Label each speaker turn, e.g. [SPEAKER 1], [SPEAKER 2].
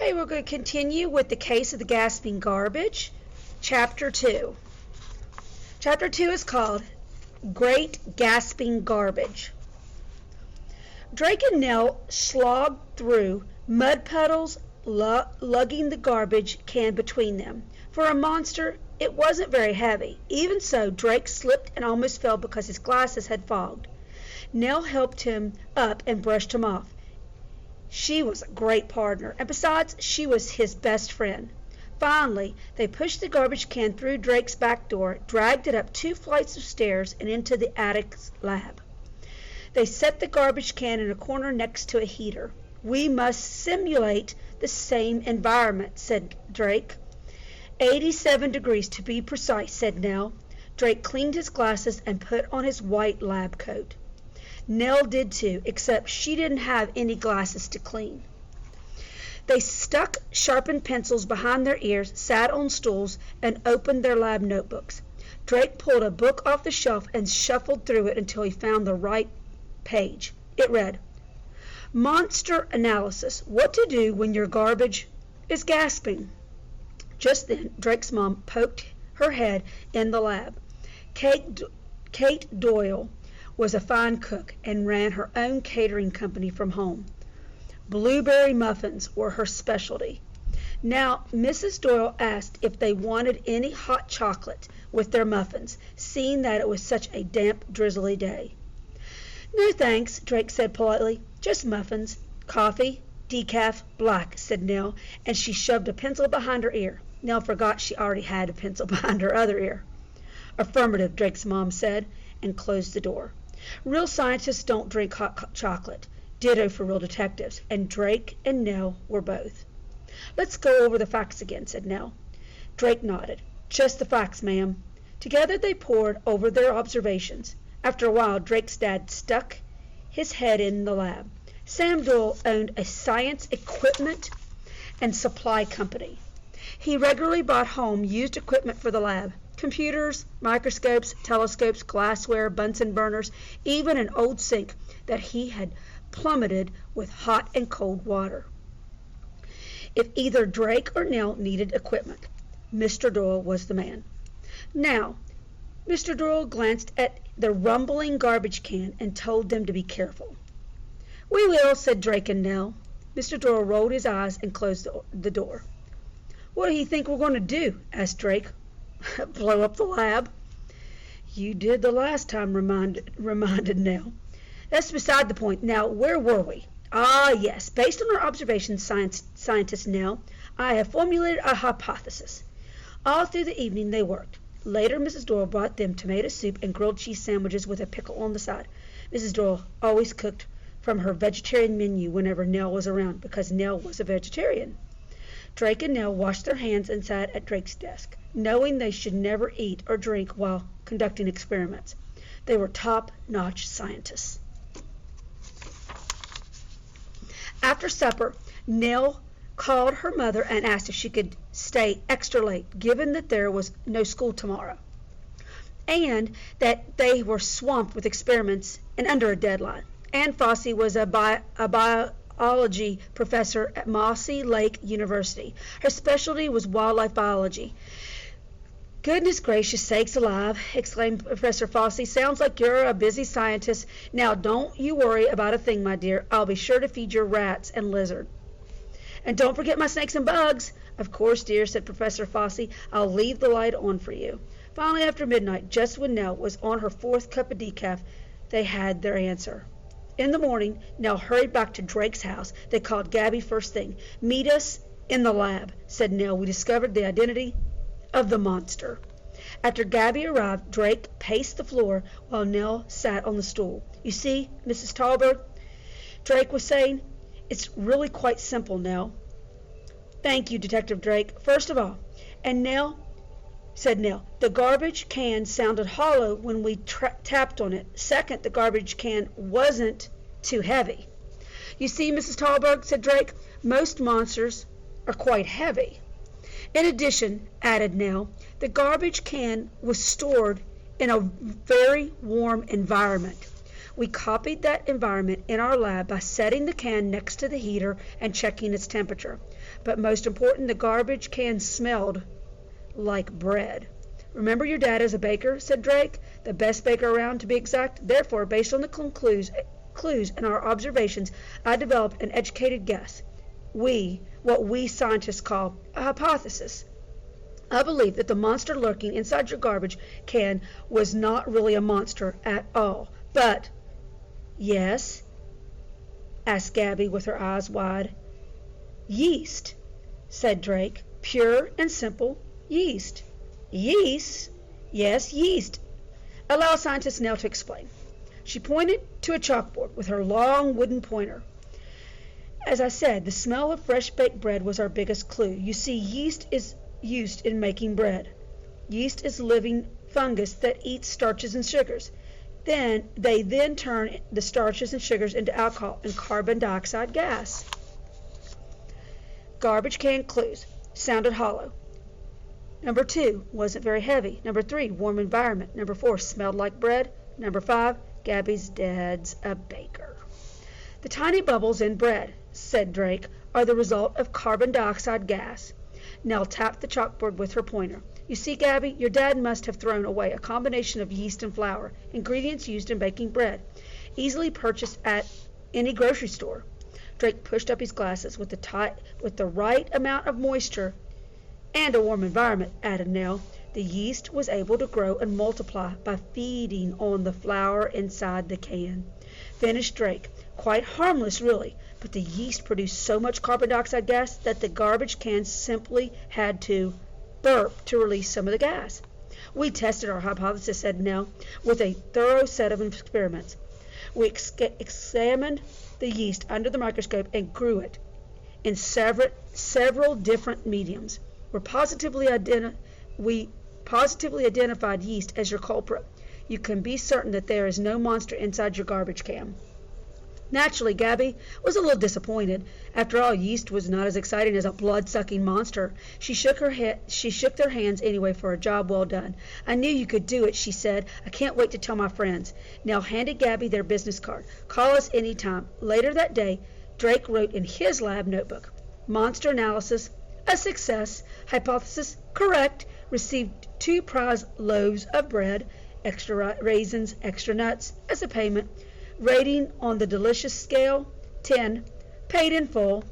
[SPEAKER 1] Okay, we're going to continue with the case of the gasping garbage. Chapter 2. Chapter 2 is called Great Gasping Garbage. Drake and Nell slogged through mud puddles, lugging the garbage can between them. For a monster, it wasn't very heavy. Even so, Drake slipped and almost fell because his glasses had fogged. Nell helped him up and brushed him off. She was a great partner, and besides, she was his best friend. Finally, they pushed the garbage can through Drake's back door, dragged it up 2 flights of stairs, and into the attic's lab. They set the garbage can in a corner next to a heater. "We must simulate the same environment," said Drake. 87 degrees to be precise, said Nell. Drake cleaned his glasses and put on his white lab coat. Nell did too, except she didn't have any glasses to clean. They stuck sharpened pencils behind their ears, sat on stools, and opened their lab notebooks. Drake pulled a book off the shelf and shuffled through it until he found the right page. It read, "Monster Analysis. What to do when your garbage is gasping." Just then, Drake's mom poked her head in the lab. Kate Doyle was a fine cook and ran her own catering company from home. Blueberry muffins were her specialty. Now, Mrs. Doyle asked if they wanted any hot chocolate with their muffins, seeing that it was such a damp, drizzly day. "No, thanks," Drake said politely. "Just muffins. Coffee, decaf, black," said Nell, and she shoved a pencil behind her ear. Nell forgot she already had a pencil behind her other ear. "Affirmative," Drake's mom said, and closed the door. Real scientists don't drink hot chocolate. Ditto for real detectives, and Drake and Nell were both. "Let's go over the facts again," said Nell. Drake nodded. "Just the facts, ma'am." Together they pored over their observations. After a while, Drake's dad stuck his head in the lab. Sam Doyle owned a science equipment and supply company. He regularly brought home used equipment for the lab. Computers, microscopes, telescopes, glassware, Bunsen burners, even an old sink that he had plummeted with hot and cold water. If either Drake or Nell needed equipment, Mr. Doyle was the man. Now, Mr. Doyle glanced at the rumbling garbage can and told them to be careful. "We will," said Drake and Nell. Mr. Doyle rolled his eyes and closed the door. "What do you think we're going to do?" asked Drake. "Blow up the lab." "You did the last time," reminded Nell. "That's beside the point. Now, where were we?" "Ah, yes. Based on our observations, scientist Nell, I have formulated a hypothesis." All through the evening they worked. Later, Mrs. Doyle brought them tomato soup and grilled cheese sandwiches with a pickle on the side. Mrs. Doyle always cooked from her vegetarian menu whenever Nell was around, because Nell was a vegetarian. Drake and Nell washed their hands and sat at Drake's desk, knowing they should never eat or drink while conducting experiments. They were top-notch scientists. After supper, Nell called her mother and asked if she could stay extra late, given that there was no school tomorrow, and that they were swamped with experiments and under a deadline. Ann Fossey was a biology professor at Mossy Lake University. Her specialty was wildlife biology. "Goodness gracious sakes alive," exclaimed Professor Fossey. "Sounds like you're a busy scientist. Now, don't you worry about a thing, my dear. I'll be sure to feed your rats and lizards. And don't forget my snakes and bugs." "Of course, dear," said Professor Fossey. "I'll leave the light on for you." Finally, after midnight, just when Nell was on her 4th cup of decaf, they had their answer. In the morning, Nell hurried back to Drake's house. They called Gabby first thing. "Meet us in the lab," said Nell. "We discovered the identity of the monster." After Gabby arrived, Drake paced the floor while Nell sat on the stool. "You see, Mrs. Talberg," Drake was saying, "it's really quite simple, Nell." "Thank you, Detective Drake. First of all," and Nell said Nell, "the garbage can sounded hollow when we tapped on it. Second, the garbage can wasn't too heavy." "You see, Mrs. Talberg," said Drake, "most monsters are quite heavy." "In addition," added Nell, "the garbage can was stored in a very warm environment. We copied that environment in our lab by setting the can next to the heater and checking its temperature. But most important, the garbage can smelled like bread. Remember your dad is a baker, said Drake, the best baker around to be exact. Therefore, based on the clues in our observations, I developed an educated guess. What we scientists call a hypothesis. I believe that the monster lurking inside your garbage can was not really a monster at all, but... Yes? Asked Gabby with her eyes wide. Yeast, said Drake. Pure and simple yeast. Yeast? Yes, yeast. Allow Scientist Nell to explain. She pointed to a chalkboard with her long wooden pointer. As I said, the smell of fresh baked bread was our biggest clue. You see, yeast is used in making bread. Yeast is living fungus that eats starches and sugars. They turn the starches and sugars into alcohol and carbon dioxide gas. Garbage can clues. Sounded hollow. Number 2, wasn't very heavy. Number 3, warm environment. Number 4, smelled like bread. Number 5, Gabby's dad's a baker. The tiny bubbles in bread, said Drake, are the result of carbon dioxide gas. Nell tapped the chalkboard with her pointer. You see, Gabby, your dad must have thrown away a combination of yeast and flour, ingredients used in baking bread, easily purchased at any grocery store. Drake pushed up his glasses. With the right amount of moisture and a warm environment, added Nell, the yeast was able to grow and multiply by feeding on the flour inside the can. Finished Drake. Quite harmless, really, but the yeast produced so much carbon dioxide gas that the garbage can simply had to burp to release some of the gas. We tested our hypothesis, said Nell, with a thorough set of experiments. We examined the yeast under the microscope and grew it in several different mediums. We positively identified yeast as your culprit. You can be certain that there is no monster inside your garbage can. Naturally, Gabby was a little disappointed. After all, yeast was not as exciting as a blood-sucking monster. She shook their hands anyway for a job well done. I knew you could do it, she said. I can't wait to tell my friends. Nell handed Gabby their business card. Call us any time. Later that day, Drake wrote in his lab notebook, monster analysis, a success. Hypothesis, correct. Received 2 prize loaves of bread, extra raisins, extra nuts as a payment. Rating on the delicious scale, 10. Paid in full.